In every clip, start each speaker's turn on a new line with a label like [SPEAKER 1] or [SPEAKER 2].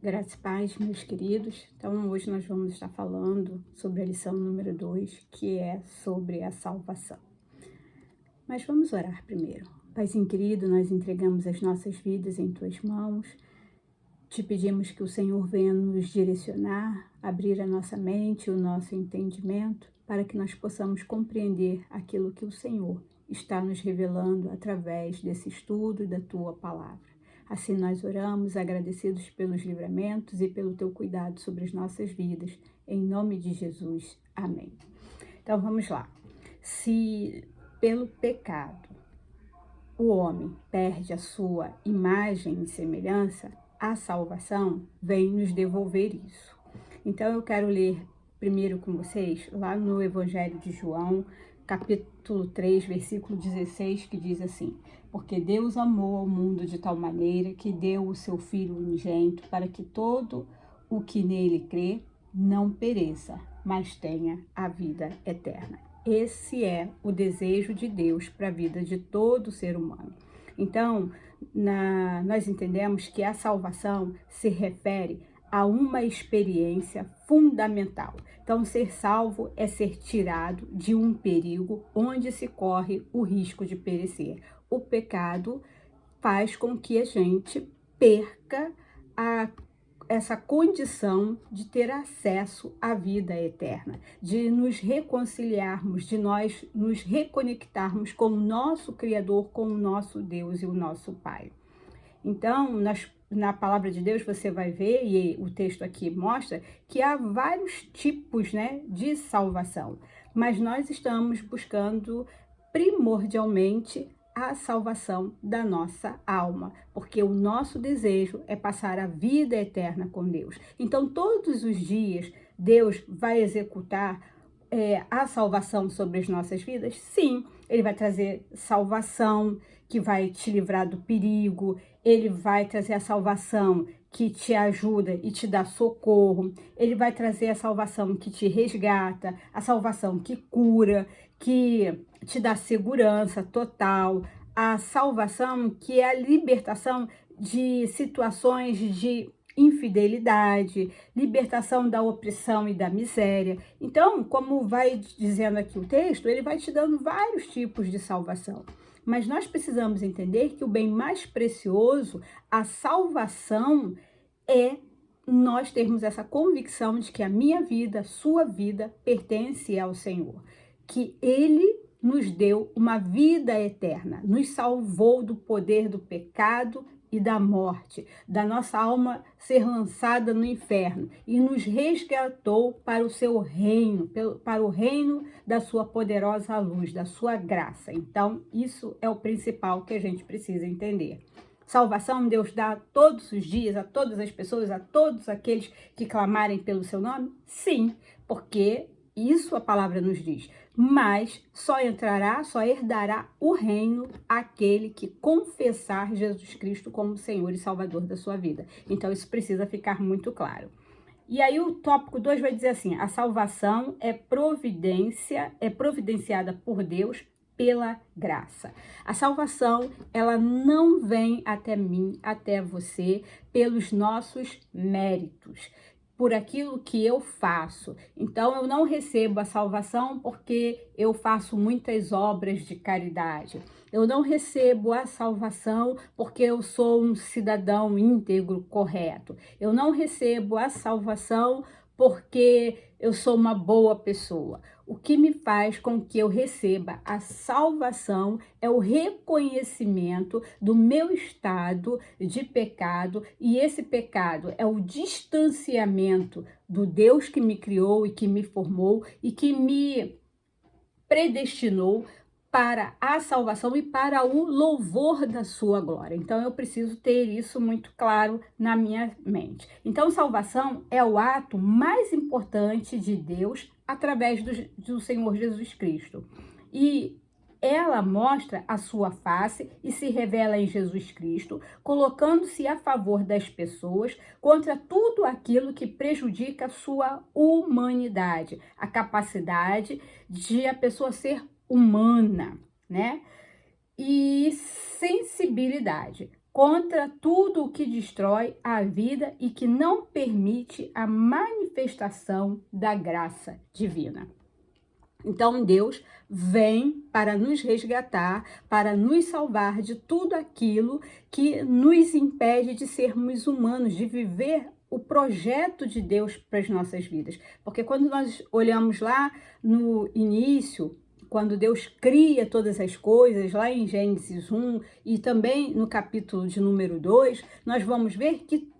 [SPEAKER 1] Graças e paz, meus queridos. Então, hoje nós vamos estar falando sobre a lição número 2, que é sobre a salvação. Mas vamos orar primeiro. Paizinho querido, nós entregamos as nossas vidas em Tuas mãos. Te pedimos que o Senhor venha nos direcionar, abrir a nossa mente, o nosso entendimento, para que nós possamos compreender aquilo que o Senhor está nos revelando através desse estudo e da Tua Palavra. Assim nós oramos, agradecidos pelos livramentos e pelo Teu cuidado sobre as nossas vidas. Em nome de Jesus. Amém. Então vamos lá. Se pelo pecado o homem perde a sua imagem e semelhança, a salvação vem nos devolver isso. Então eu quero ler primeiro com vocês, lá no Evangelho de João, capítulo 3, versículo 16, que diz assim: porque Deus amou ao mundo de tal maneira que deu o seu Filho unigênito para que todo o que nele crê não pereça, mas tenha a vida eterna. Esse é o desejo de Deus para a vida de todo ser humano. Então, nós entendemos que a salvação se refere a uma experiência fundamental. Então, ser salvo é ser tirado de um perigo onde se corre o risco de perecer. O pecado faz com que a gente perca essa condição de ter acesso à vida eterna, de nos reconciliarmos, de nós nos reconectarmos com o nosso Criador, com o nosso Deus e o nosso Pai. Então, na palavra de Deus você vai ver, e o texto aqui mostra, que há vários tipos, de salvação, mas nós estamos buscando primordialmente a salvação da nossa alma, porque o nosso desejo é passar a vida eterna com Deus. Então, todos os dias, Deus vai executar a salvação sobre as nossas vidas? Sim, Ele vai trazer salvação que vai te livrar do perigo, Ele vai trazer a salvação que te ajuda e te dá socorro, Ele vai trazer a salvação que te resgata, a salvação que cura, que te dá segurança total, a salvação que é a libertação de situações de infidelidade, libertação da opressão e da miséria. Então, como vai dizendo aqui o texto, ele vai te dando vários tipos de salvação. Mas nós precisamos entender que o bem mais precioso, a salvação, é nós termos essa convicção de que a minha vida, a sua vida, pertence ao Senhor. Que Ele nos deu uma vida eterna, nos salvou do poder do pecado e da morte, da nossa alma ser lançada no inferno e nos resgatou para o seu reino, para o reino da sua poderosa luz, da sua graça. Então, isso é o principal que a gente precisa entender. Salvação Deus dá todos os dias a todas as pessoas, a todos aqueles que clamarem pelo seu nome? Sim, porque isso a palavra nos diz. Mas só herdará o reino aquele que confessar Jesus Cristo como Senhor e Salvador da sua vida. Então isso precisa ficar muito claro. E aí o tópico 2 vai dizer assim: a salvação é providenciada por Deus pela graça. A salvação, ela não vem até mim, até você, pelos nossos méritos, por aquilo que eu faço. Então, eu não recebo a salvação porque eu faço muitas obras de caridade. Eu não recebo a salvação porque eu sou um cidadão íntegro, correto. Eu não recebo a salvação porque eu sou uma boa pessoa. O que me faz com que eu receba a salvação é o reconhecimento do meu estado de pecado, e esse pecado é o distanciamento do Deus que me criou e que me formou e que me predestinou para a salvação e para o louvor da sua glória. Então, eu preciso ter isso muito claro na minha mente. Então, salvação é o ato mais importante de Deus através do Senhor Jesus Cristo. E ela mostra a sua face e se revela em Jesus Cristo, colocando-se a favor das pessoas contra tudo aquilo que prejudica a sua humanidade, a capacidade de a pessoa ser humana, e sensibilidade. contra tudo o que destrói a vida e que não permite a manifestação da graça divina. Então, Deus vem para nos resgatar, para nos salvar de tudo aquilo que nos impede de sermos humanos, de viver o projeto de Deus para as nossas vidas. Porque quando nós olhamos lá no início, quando Deus cria todas as coisas, lá em Gênesis 1 e também no capítulo de número 2, nós vamos ver que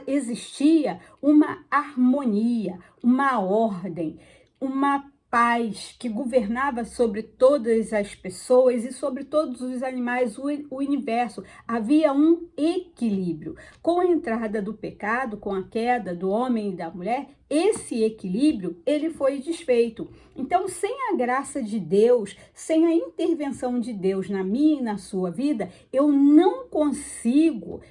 [SPEAKER 1] existia uma harmonia, uma ordem, uma paz que governava sobre todas as pessoas e sobre todos os animais, o universo. Havia um equilíbrio. Com a entrada do pecado, com a queda do homem e da mulher, esse equilíbrio, ele foi desfeito. Então, sem a graça de Deus, sem a intervenção de Deus na minha e na sua vida, eu não consigo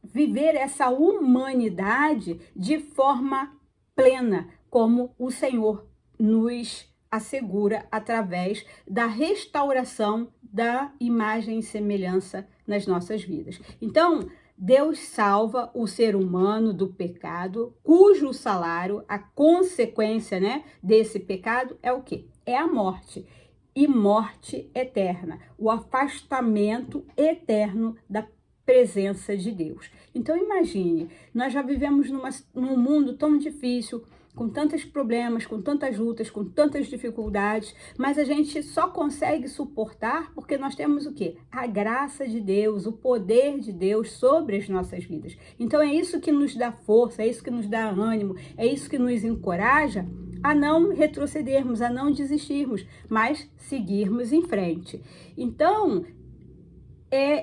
[SPEAKER 1] viver essa humanidade de forma plena, como o Senhor nos assegura através da restauração da imagem e semelhança nas nossas vidas. Então, Deus salva o ser humano do pecado, cujo salário, a consequência, desse pecado é o quê? É a morte. E morte eterna, o afastamento eterno da presença de Deus. Então, imagine, nós já vivemos num mundo tão difícil, com tantos problemas, com tantas lutas, com tantas dificuldades, mas a gente só consegue suportar porque nós temos o quê? A graça de Deus, o poder de Deus sobre as nossas vidas. Então é isso que nos dá força, é isso que nos dá ânimo, é isso que nos encoraja a não retrocedermos, a não desistirmos, mas seguirmos em frente. Então,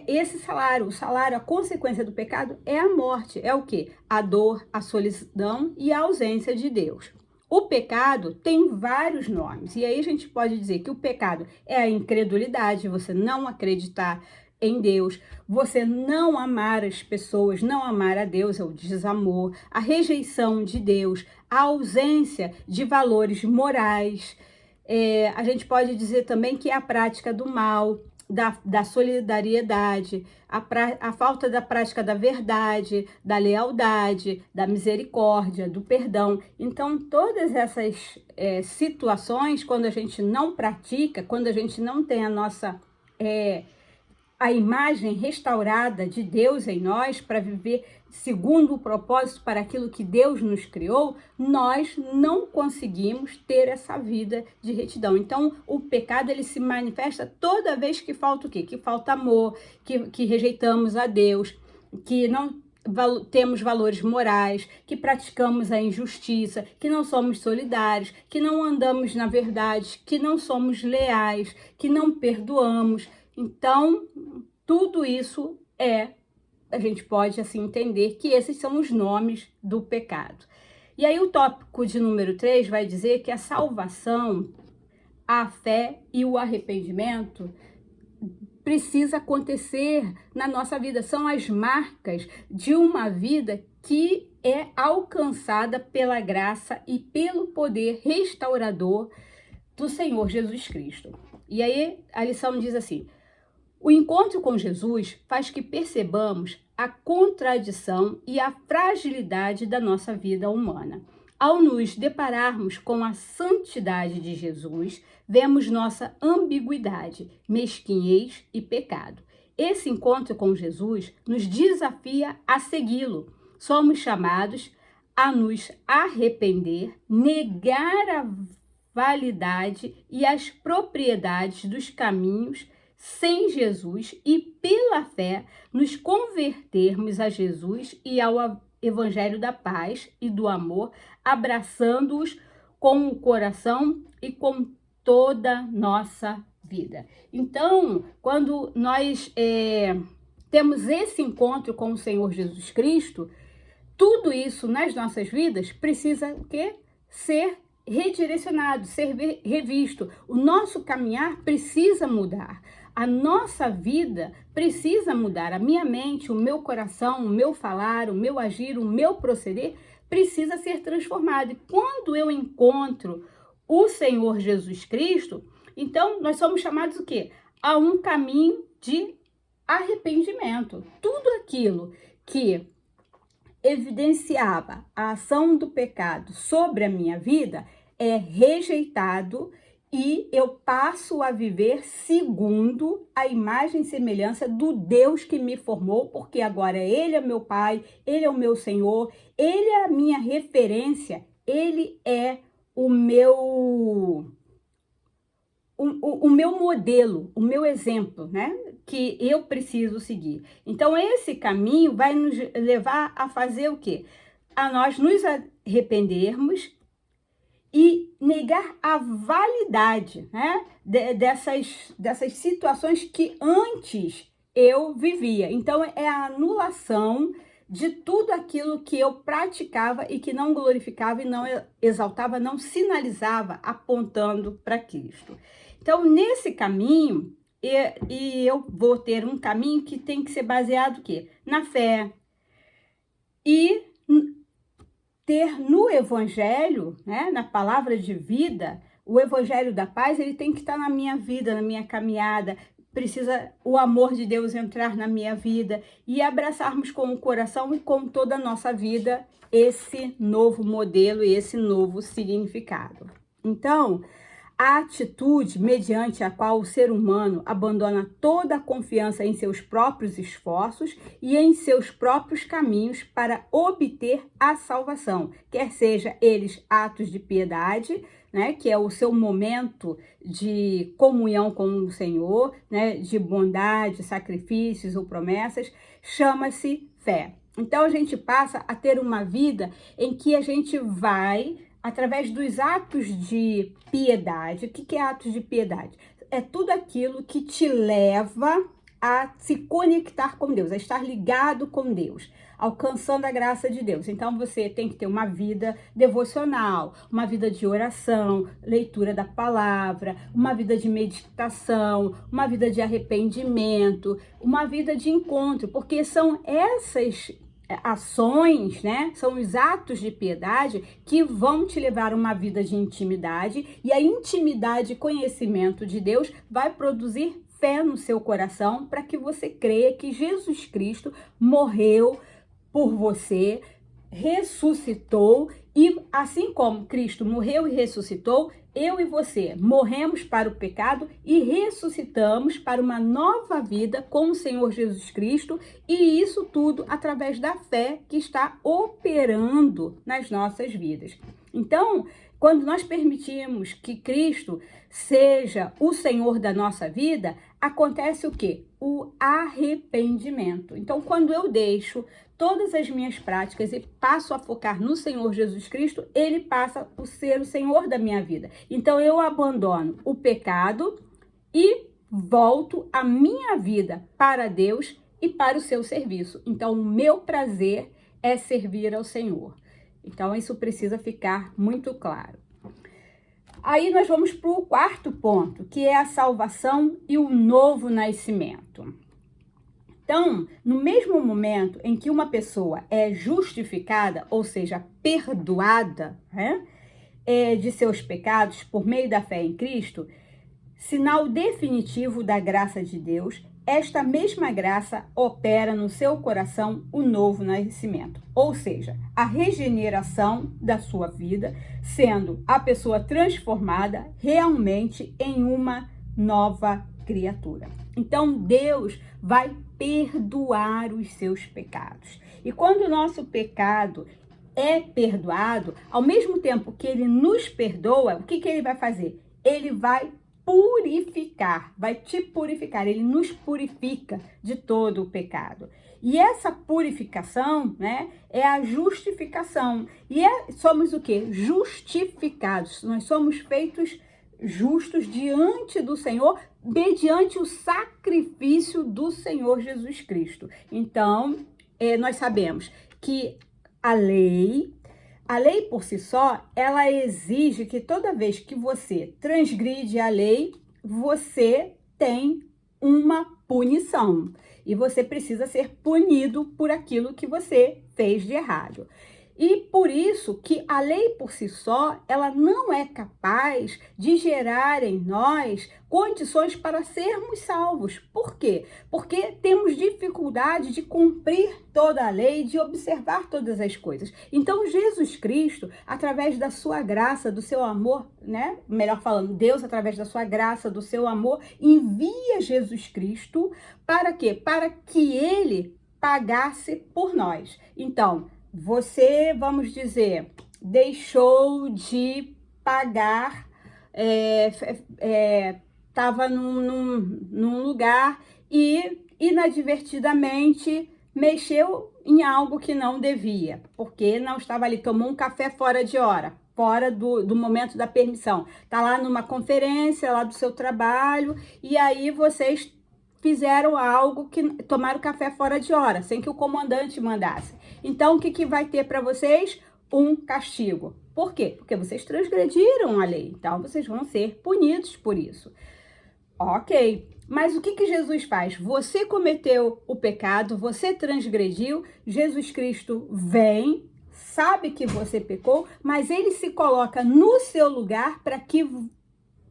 [SPEAKER 1] esse salário, a consequência do pecado é a morte. É o quê? A dor, a solidão e a ausência de Deus. O pecado tem vários nomes. E aí a gente pode dizer que o pecado é a incredulidade, você não acreditar em Deus, você não amar as pessoas, não amar a Deus, é o desamor, a rejeição de Deus, a ausência de valores morais. A gente pode dizer também que é a prática do mal, da solidariedade, a falta da prática da verdade, da lealdade, da misericórdia, do perdão. Então, todas essas situações, quando a gente não pratica, quando a gente não tem a imagem restaurada de Deus em nós para viver segundo o propósito para aquilo que Deus nos criou, nós não conseguimos ter essa vida de retidão. Então, o pecado ele se manifesta toda vez que falta o quê? Que falta amor, que rejeitamos a Deus, que não temos valores morais, que praticamos a injustiça, que não somos solidários, que não andamos na verdade, que não somos leais, que não perdoamos. Então, tudo isso a gente pode assim entender que esses são os nomes do pecado. E aí o tópico de número 3 vai dizer que a salvação, a fé e o arrependimento precisa acontecer na nossa vida. São as marcas de uma vida que é alcançada pela graça e pelo poder restaurador do Senhor Jesus Cristo. E aí a lição diz assim: o encontro com Jesus faz que percebamos a contradição e a fragilidade da nossa vida humana. Ao nos depararmos com a santidade de Jesus, vemos nossa ambiguidade, mesquinhez e pecado. Esse encontro com Jesus nos desafia a segui-lo. Somos chamados a nos arrepender, negar a validade e as propriedades dos caminhos sem Jesus e, pela fé, nos convertermos a Jesus e ao Evangelho da paz e do amor, abraçando-os com o coração e com toda nossa vida. Então, quando nós temos esse encontro com o Senhor Jesus Cristo, tudo isso nas nossas vidas precisa o quê? Ser redirecionado, ser revisto. O nosso caminhar precisa mudar. A nossa vida precisa mudar. A minha mente, o meu coração, o meu falar, o meu agir, o meu proceder precisa ser transformado. E quando eu encontro o Senhor Jesus Cristo, então nós somos chamados o quê? A um caminho de arrependimento. Tudo aquilo que evidenciava a ação do pecado sobre a minha vida é rejeitado e eu passo a viver segundo a imagem e semelhança do Deus que me formou, porque agora Ele é meu Pai, Ele é o meu Senhor, Ele é a minha referência, Ele é o meu modelo, o meu exemplo, né? Que eu preciso seguir. Então, esse caminho vai nos levar a fazer o quê? A nós nos arrependermos e negar a validade, né? Dessas situações que antes eu vivia. Então, é a anulação de tudo aquilo que eu praticava e que não glorificava e não exaltava, não sinalizava, apontando para Cristo. Então, nesse caminho, eu vou ter um caminho que tem que ser baseado o quê? Na fé. E ter no Evangelho, né, na palavra de vida, o Evangelho da paz, ele tem que estar na minha vida, na minha caminhada. Precisa o amor de Deus entrar na minha vida e abraçarmos com o coração e com toda a nossa vida esse novo modelo e esse novo significado. Então, a atitude mediante a qual o ser humano abandona toda a confiança em seus próprios esforços e em seus próprios caminhos para obter a salvação, quer seja eles atos de piedade, né, que é o seu momento de comunhão com o Senhor, né, de bondade, sacrifícios ou promessas, chama-se fé. Então a gente passa a ter uma vida em que a gente vai através dos atos de piedade. O que é atos de piedade? É tudo aquilo que te leva a se conectar com Deus, a estar ligado com Deus, alcançando a graça de Deus. Então, você tem que ter uma vida devocional, uma vida de oração, leitura da palavra, uma vida de meditação, uma vida de arrependimento, uma vida de encontro, porque são essas ações, né? São os atos de piedade que vão te levar a uma vida de intimidade, e a intimidade e conhecimento de Deus vai produzir fé no seu coração para que você creia que Jesus Cristo morreu por você, ressuscitou, e assim como Cristo morreu e ressuscitou, eu e você morremos para o pecado e ressuscitamos para uma nova vida com o Senhor Jesus Cristo, e isso tudo através da fé que está operando nas nossas vidas. Então, quando nós permitimos que Cristo seja o Senhor da nossa vida, acontece o quê? O arrependimento. Então, quando eu deixo todas as minhas práticas e passo a focar no Senhor Jesus Cristo, Ele passa a ser o Senhor da minha vida. Então, eu abandono o pecado e volto a minha vida para Deus e para o seu serviço. Então, o meu prazer é servir ao Senhor. Então, isso precisa ficar muito claro. Aí nós vamos para o quarto ponto, que é a salvação e o novo nascimento. Então, no mesmo momento em que uma pessoa é justificada, ou seja, perdoada, né, de seus pecados por meio da fé em Cristo, sinal definitivo da graça de Deus, esta mesma graça opera no seu coração o novo nascimento, ou seja, a regeneração da sua vida, sendo a pessoa transformada realmente em uma nova criatura. Então, Deus vai perdoar os seus pecados. E quando o nosso pecado é perdoado, ao mesmo tempo que Ele nos perdoa, o que Ele vai fazer? Ele vai purificar, vai te purificar, Ele nos purifica de todo o pecado. E essa purificação, né, é a justificação. E somos o quê? Justificados. Nós somos feitos justos diante do Senhor, mediante o sacrifício do Senhor Jesus Cristo. Então, nós sabemos que a lei por si só, ela exige que toda vez que você transgride a lei, você tem uma punição. E você precisa ser punido por aquilo que você fez de errado. E por isso que a lei por si só, ela não é capaz de gerar em nós condições para sermos salvos. Por quê? Porque temos dificuldade de cumprir toda a lei, de observar todas as coisas. Então, Jesus Cristo, através da sua graça, do seu amor, né? Melhor falando, Deus, através da sua graça, do seu amor, envia Jesus Cristo para quê? Para que ele pagasse por nós. Então, você, vamos dizer, deixou de pagar, estava num lugar e inadvertidamente mexeu em algo que não devia, porque não estava ali, tomou um café fora de hora, fora do momento da permissão. Está lá numa conferência, lá do seu trabalho, e aí vocês fizeram algo que tomaram café fora de hora, sem que o comandante mandasse. Então, o que vai ter para vocês? Um castigo. Por quê? Porque vocês transgrediram a lei. Então, vocês vão ser punidos por isso. Ok. Mas o que Jesus faz? Você cometeu o pecado, você transgrediu, Jesus Cristo vem, sabe que você pecou, mas ele se coloca no seu lugar para que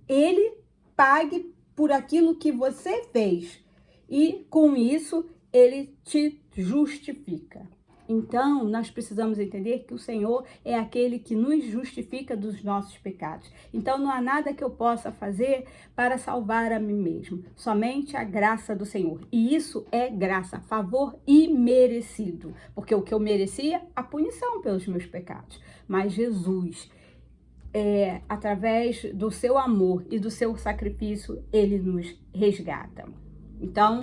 [SPEAKER 1] ele pague por aquilo que você fez. E com isso, ele te justifica. Então, nós precisamos entender que o Senhor é aquele que nos justifica dos nossos pecados. Então, não há nada que eu possa fazer para salvar a mim mesmo. Somente a graça do Senhor. E isso é graça, favor imerecido. Porque o que eu merecia? A punição pelos meus pecados. Mas Jesus, através do seu amor e do seu sacrifício, ele nos resgata. Então,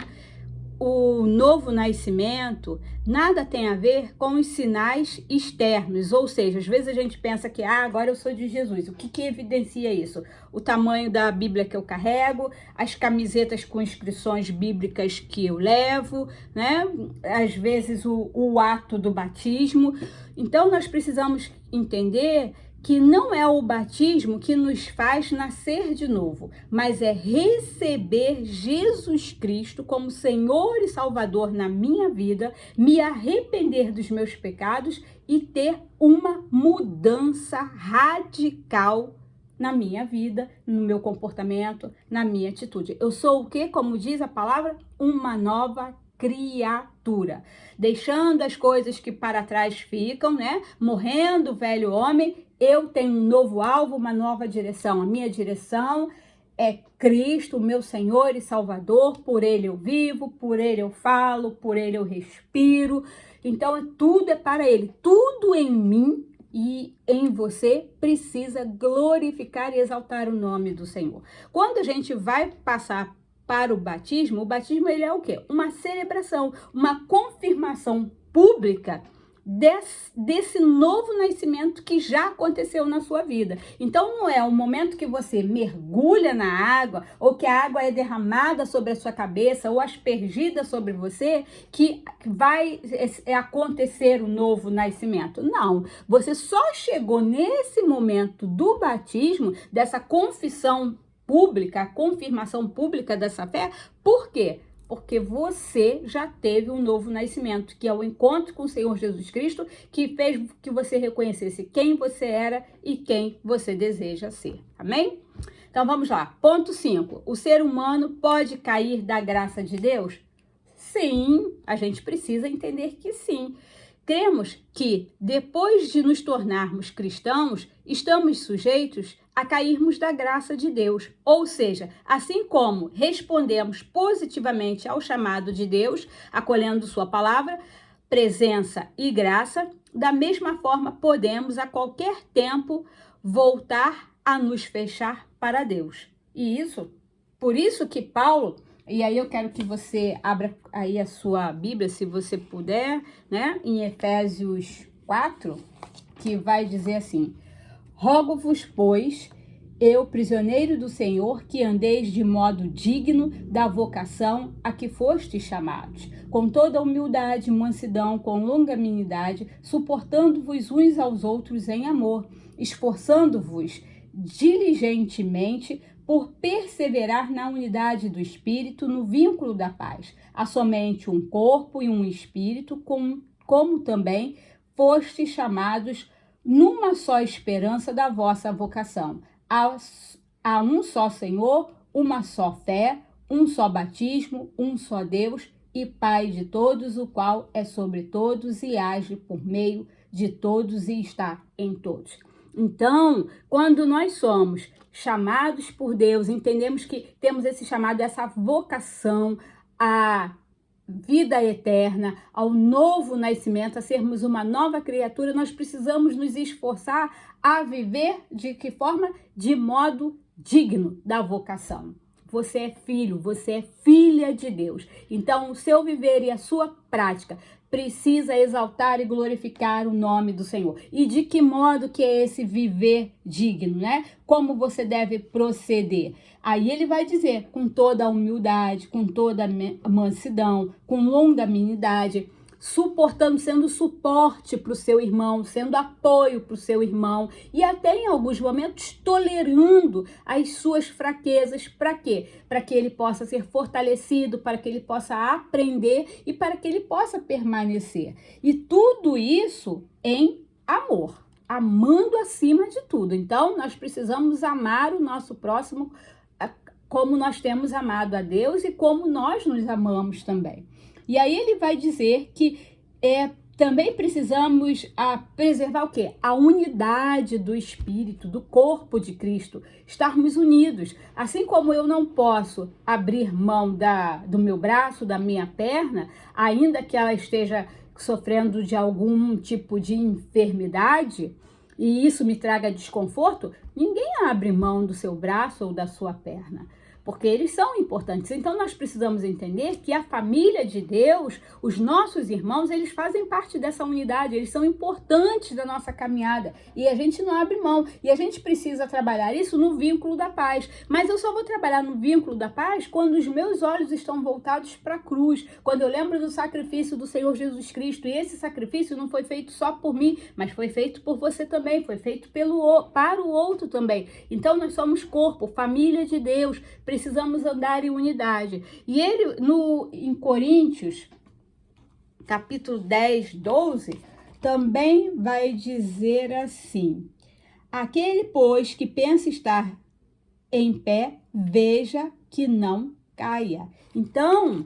[SPEAKER 1] o novo nascimento nada tem a ver com os sinais externos, ou seja, às vezes a gente pensa que agora eu sou de Jesus. O que evidencia isso? O tamanho da Bíblia que eu carrego, as camisetas com inscrições bíblicas que eu levo, né? Às vezes o ato do batismo. Então nós precisamos entender que não é o batismo que nos faz nascer de novo, mas é receber Jesus Cristo como Senhor e Salvador na minha vida, me arrepender dos meus pecados e ter uma mudança radical na minha vida, no meu comportamento, na minha atitude. Eu sou o quê? Como diz a palavra, uma nova criatura, deixando as coisas que para trás ficam, né? Morrendo o velho homem, eu tenho um novo alvo, uma nova direção. A minha direção é Cristo, meu Senhor e Salvador. Por Ele eu vivo, por Ele eu falo, por Ele eu respiro. Então, tudo é para Ele. Tudo em mim e em você precisa glorificar e exaltar o nome do Senhor. Quando a gente vai passar para o batismo ele é o quê? Uma celebração, uma confirmação pública desse novo nascimento que já aconteceu na sua vida. Então não é o momento que você mergulha na água ou que a água é derramada sobre a sua cabeça ou aspergida sobre você que vai acontecer o novo nascimento. Não, você só chegou nesse momento do batismo, dessa confissão pública, a confirmação pública dessa fé. Por quê? Porque você já teve um novo nascimento, que é o encontro com o Senhor Jesus Cristo, que fez que você reconhecesse quem você era e quem você deseja ser. Amém? Então vamos lá. Ponto 5. O ser humano pode cair da graça de Deus? Sim, a gente precisa entender que sim. Temos que, depois de nos tornarmos cristãos, estamos sujeitos a cairmos da graça de Deus. Ou seja, assim como respondemos positivamente ao chamado de Deus, acolhendo sua palavra, presença e graça, da mesma forma podemos a qualquer tempo voltar a nos fechar para Deus. E por isso que Paulo, e aí eu quero que você abra aí a sua Bíblia, se você puder, né, em Efésios 4, que vai dizer assim: rogo-vos, pois, eu, prisioneiro do Senhor, que andeis de modo digno da vocação a que fostes chamados, com toda humildade, mansidão, com longanimidade, suportando-vos uns aos outros em amor, esforçando-vos diligentemente por perseverar na unidade do Espírito, no vínculo da paz. Há somente um corpo e um Espírito, como também fostes chamados numa só esperança da vossa vocação. Há um só Senhor, uma só fé, um só batismo, um só Deus e Pai de todos, o qual é sobre todos e age por meio de todos e está em todos. Então, quando nós somos chamados por Deus, entendemos que temos esse chamado, essa vocação à vida eterna, ao novo nascimento, a sermos uma nova criatura, nós precisamos nos esforçar a viver de que forma? De modo digno da vocação. Você é filho, você é filha de Deus. Então, o seu viver e a sua prática precisa exaltar e glorificar o nome do Senhor. E de que modo que é esse viver digno, né? Como você deve proceder? Aí ele vai dizer, com toda a humildade, com toda a mansidão, com longanimidade, suportando, sendo suporte para o seu irmão, sendo apoio para o seu irmão e até em alguns momentos tolerando as suas fraquezas. Para quê? Para que ele possa ser fortalecido, para que ele possa aprender e para que ele possa permanecer. E tudo isso em amor, amando acima de tudo. Então, nós precisamos amar o nosso próximo como nós temos amado a Deus e como nós nos amamos também. E aí ele vai dizer que também precisamos preservar o quê? A unidade do Espírito, do corpo de Cristo, estarmos unidos. Assim como eu não posso abrir mão do meu braço, da minha perna, ainda que ela esteja sofrendo de algum tipo de enfermidade, e isso me traga desconforto, ninguém abre mão do seu braço ou da sua perna, porque eles são importantes. Então, nós precisamos entender que a família de Deus, os nossos irmãos, eles fazem parte dessa unidade, eles são importantes da nossa caminhada e a gente não abre mão. E a gente precisa trabalhar isso no vínculo da paz. Mas eu só vou trabalhar no vínculo da paz quando os meus olhos estão voltados para a cruz, quando eu lembro do sacrifício do Senhor Jesus Cristo. E esse sacrifício não foi feito só por mim, mas foi feito por você também, foi feito para o outro também. Então, nós somos corpo, família de Deus, precisamos andar em unidade. E ele, em Coríntios, capítulo 10, 12, também vai dizer assim: aquele, pois, que pensa estar em pé, veja que não caia. Então,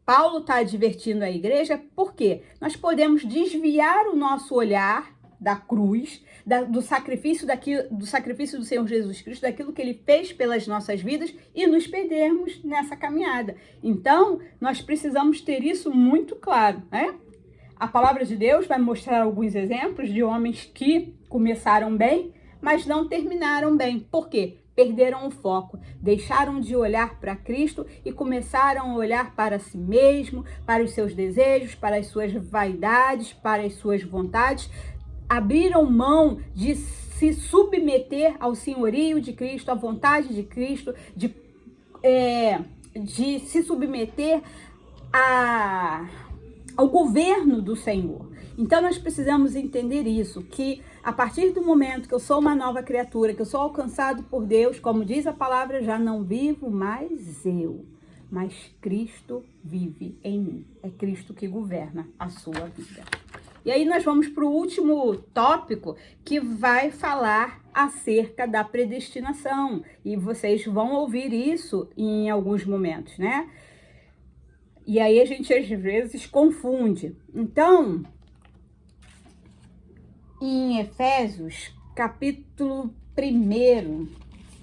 [SPEAKER 1] Paulo está advertindo a igreja porque nós podemos desviar o nosso olhar da cruz, do sacrifício do Senhor Jesus Cristo, daquilo que ele fez pelas nossas vidas e nos perdermos nessa caminhada. Então, nós precisamos ter isso muito claro, né? A palavra de Deus vai mostrar alguns exemplos de homens que começaram bem, mas não terminaram bem. Por quê? Perderam o foco, deixaram de olhar para Cristo e começaram a olhar para si mesmo, para os seus desejos, para as suas vaidades, para as suas vontades. Abriram mão de se submeter ao senhorio de Cristo, à vontade de Cristo, de se submeter ao governo do Senhor. Então, nós precisamos entender isso, que a partir do momento que eu sou uma nova criatura, que eu sou alcançado por Deus, como diz a palavra, já não vivo mais eu, mas Cristo vive em mim. É Cristo que governa a sua vida. E aí nós vamos para o último tópico, que vai falar acerca da predestinação. E vocês vão ouvir isso em alguns momentos, né? E aí a gente às vezes confunde. Então, em Efésios, capítulo 1,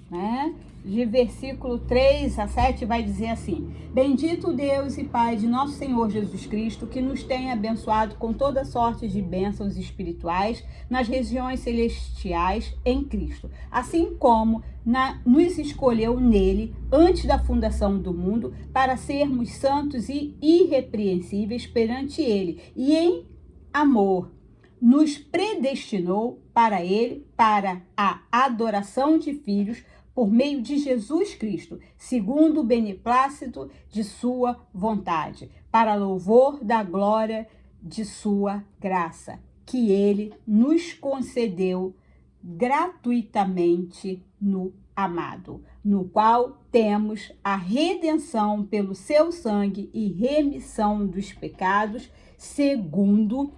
[SPEAKER 1] né? De versículo 3 a 7, vai dizer assim: bendito Deus e Pai de nosso Senhor Jesus Cristo, que nos tem abençoado com toda sorte de bênçãos espirituais nas regiões celestiais em Cristo, assim como nos escolheu nele antes da fundação do mundo para sermos santos e irrepreensíveis perante ele, e em amor nos predestinou para ele, para a adoração de filhos, por meio de Jesus Cristo, segundo o beneplácito de sua vontade, para louvor da glória de sua graça, que ele nos concedeu gratuitamente no amado, no qual temos a redenção pelo seu sangue e remissão dos pecados, segundo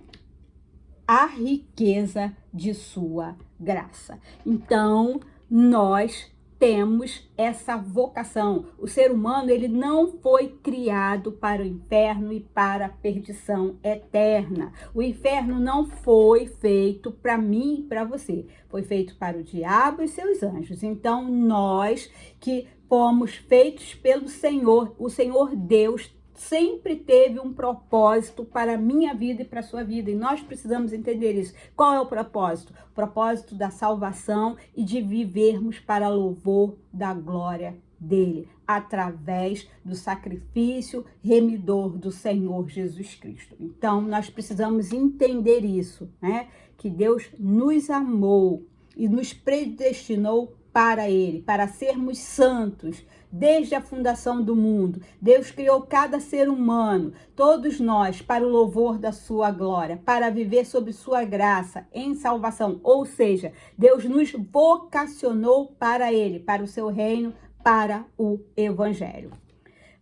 [SPEAKER 1] a riqueza de sua graça. Então, nós temos essa vocação. O ser humano, ele não foi criado para o inferno e para a perdição eterna. O inferno não foi feito para mim e para você. Foi feito para o diabo e seus anjos. Então, nós que fomos feitos pelo Senhor, o Senhor Deus sempre teve um propósito para a minha vida e para a sua vida. E nós precisamos entender isso. Qual é o propósito? O propósito da salvação e de vivermos para louvor da glória dele, através do sacrifício remidor do Senhor Jesus Cristo. Então, nós precisamos entender isso, né? Que Deus nos amou e nos predestinou para ele, para sermos santos. Desde a fundação do mundo, Deus criou cada ser humano, todos nós, para o louvor da sua glória, para viver sob sua graça, em salvação. Ou seja, Deus nos vocacionou para ele, para o seu reino, para o evangelho.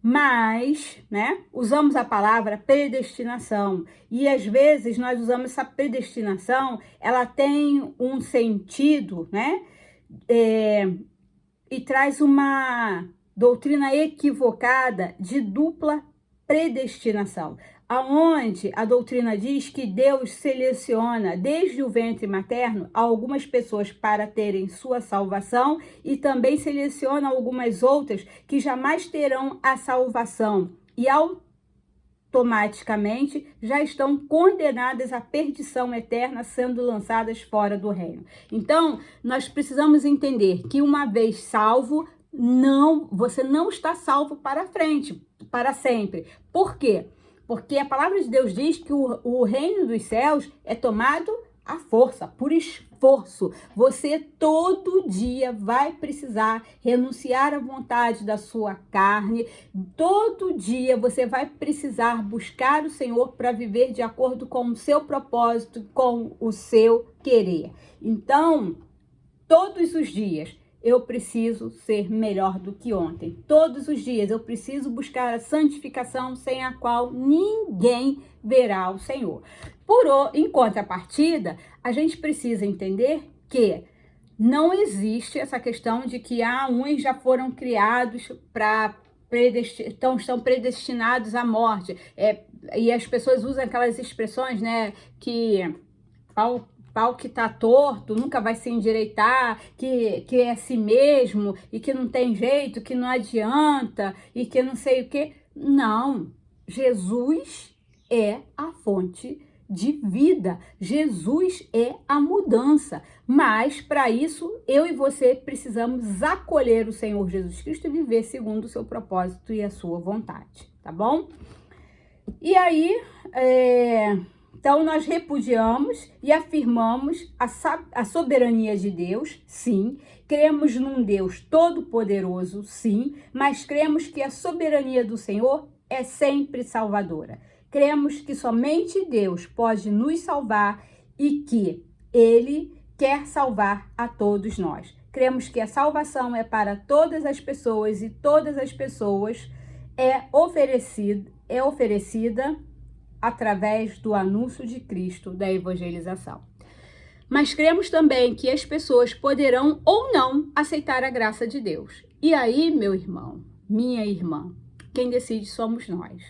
[SPEAKER 1] Mas, né, usamos a palavra predestinação. E às vezes nós usamos essa predestinação, ela tem um sentido, né? E traz uma doutrina equivocada de dupla predestinação, aonde a doutrina diz que Deus seleciona desde o ventre materno algumas pessoas para terem sua salvação e também seleciona algumas outras que jamais terão a salvação e automaticamente já estão condenadas à perdição eterna, sendo lançadas fora do reino. Então, nós precisamos entender que uma vez salvo, você não está salvo para frente, para sempre. Por quê? Porque a palavra de Deus diz que o reino dos céus é tomado à força, por esforço. Você todo dia vai precisar renunciar à vontade da sua carne. Todo dia você vai precisar buscar o Senhor para viver de acordo com o seu propósito, com o seu querer. Então, todos os dias eu preciso ser melhor do que ontem. Todos os dias eu preciso buscar a santificação sem a qual ninguém verá o Senhor. Em contrapartida, a gente precisa entender que não existe essa questão de que uns já foram criados para estão predestinados à morte. E as pessoas usam aquelas expressões, né, que pau que tá torto nunca vai se endireitar, que é assim mesmo, e que não tem jeito, que não adianta, e que não sei o que. Não, Jesus é a fonte de vida. Jesus é a mudança. Mas, para isso, eu e você precisamos acolher o Senhor Jesus Cristo e viver segundo o seu propósito e a sua vontade, tá bom? E aí, então, nós repudiamos e afirmamos a soberania de Deus, sim. Cremos num Deus todo-poderoso, sim. Mas cremos que a soberania do Senhor é sempre salvadora. Cremos que somente Deus pode nos salvar e que Ele quer salvar a todos nós. Cremos que a salvação é para todas as pessoas e todas as pessoas é oferecida através do anúncio de Cristo, da evangelização. Mas cremos também que as pessoas poderão ou não aceitar a graça de Deus. E aí, meu irmão, minha irmã, quem decide somos nós.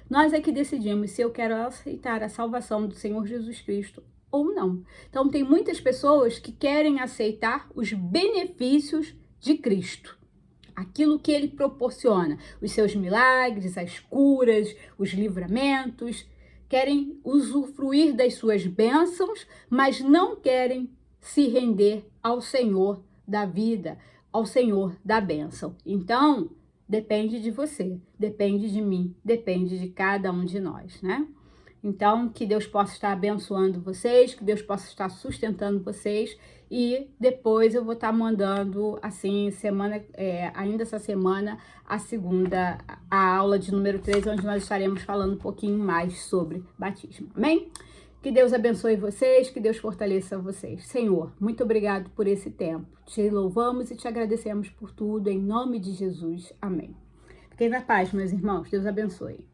[SPEAKER 1] Nós é que decidimos se eu quero aceitar a salvação do Senhor Jesus Cristo ou não. Então, tem muitas pessoas que querem aceitar os benefícios de Cristo. Aquilo que Ele proporciona, os seus milagres, as curas, os livramentos, querem usufruir das suas bênçãos, mas não querem se render ao Senhor da vida, ao Senhor da bênção. Então, depende de você, depende de mim, depende de cada um de nós, né? Então, que Deus possa estar abençoando vocês, que Deus possa estar sustentando vocês e depois eu vou estar mandando, assim, ainda essa semana, a aula de número 3, onde nós estaremos falando um pouquinho mais sobre batismo, amém? Que Deus abençoe vocês, que Deus fortaleça vocês. Senhor, muito obrigado por esse tempo. Te louvamos e te agradecemos por tudo, em nome de Jesus, amém. Fiquem na paz, meus irmãos, Deus abençoe.